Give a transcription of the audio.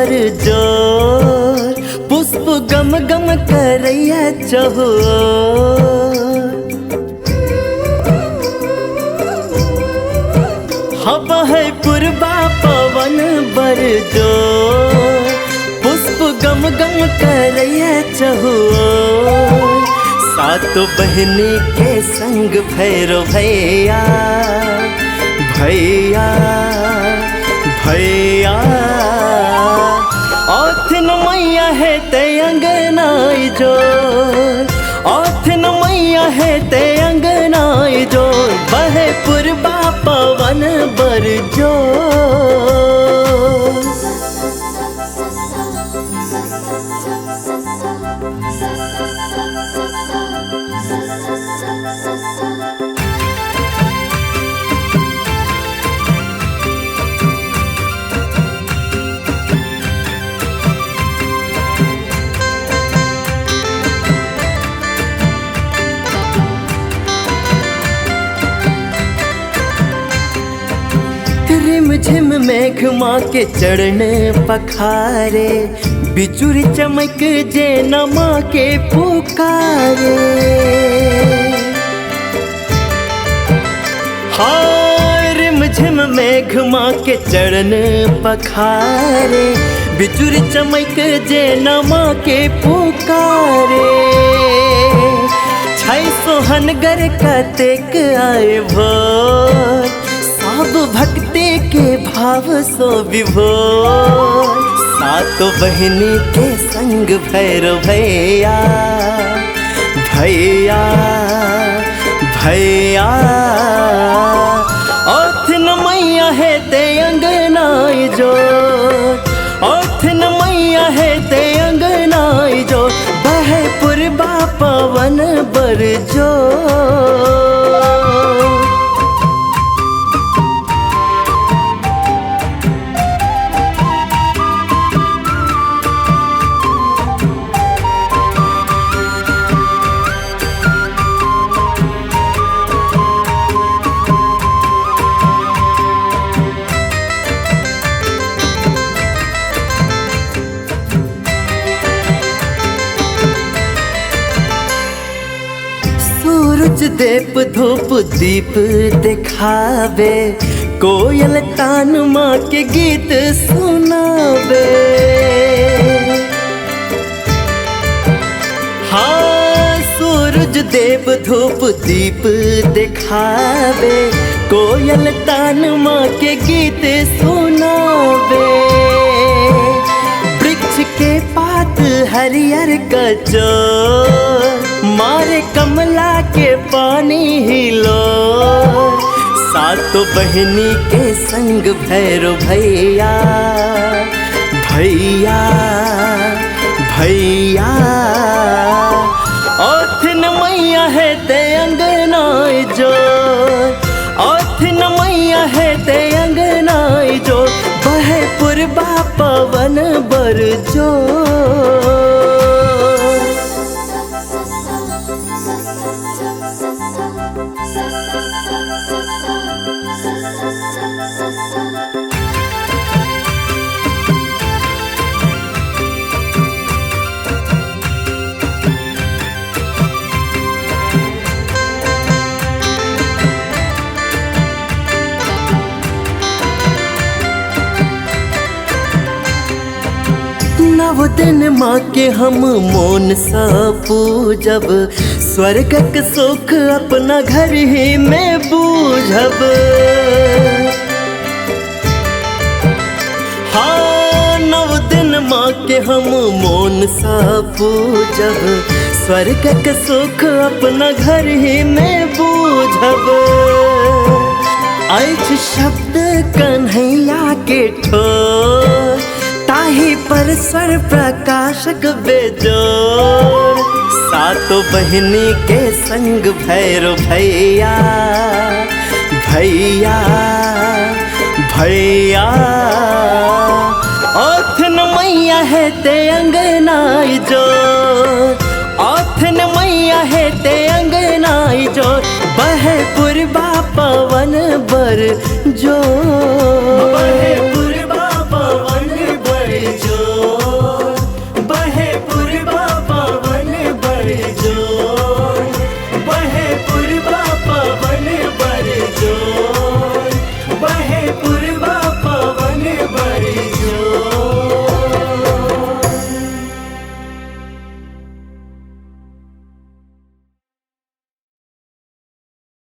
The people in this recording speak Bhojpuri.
बर जोर, पुष्प गम गम करैया चहोर। हवा है पूर्वा पवन बर जोर, पुष्प गम गम करैया चहोर। सातों बहनी के संग भैरव भैया भैया भैया। औथिन मैया है ते अंगनाई जोर, औथिन मैया है ते अंगनाई जोर। बहे पूर्वा पवन बर जोर। रिमझिम मेघ माँ के चरण पखारे, बिजुर चमक जे न माँ के पुकारे। हाँ रिमझिम मेघ माँ के चरण पखारे, बिजुर चमक जे न माँ के पुकारे। छै सोहनगर कतेक आए भोर, सब भक्ति के भाव सो विभोर। सातों बहनी के संग भैरव भैया भैया भैया। औथिन मैया है ते अंगनाई जोर, औथिन मैया है ते अंगनाई जोर। बहे पूर्वा पवन बर जोर। सूरज देव धूप दीप दिखावे, कोयल तान माँ के गीत सुनावे। हाँ सूरज देव धूप दीप दिखावे, कोयल तान माँ के गीत सुनावे। वृक्ष के पात हरियर कचोर, मारे कमला के पानी हिलो। सातों बहनी के संग भैरव भैया भैया भैया। औथिन मैया है ते अंगनाई जोर, औथिन मैया है ते अंगनाई जोर। बहे पूर्वा पवन बर जोर। नव दिन माँ के हम मोन सा पूजब, स्वर्गक सुख अपना घर ही में बूझब। हाँ नव दिन माँ के हम मोन सा पूजब, स्वर्गक सुख अपना घर ही में बूझब। ऐछ शब्द कन्हैया के ठोर, ताही पर स्वर प्रकाशक बेजोर। सातों बहनी के संग भैरव भैया भैया भैया। औथिन मैया है ते अंगनाई जोर, औथिन मैया है ते अंगनाई जोर। बहे पूर्वा पवन बर जोर।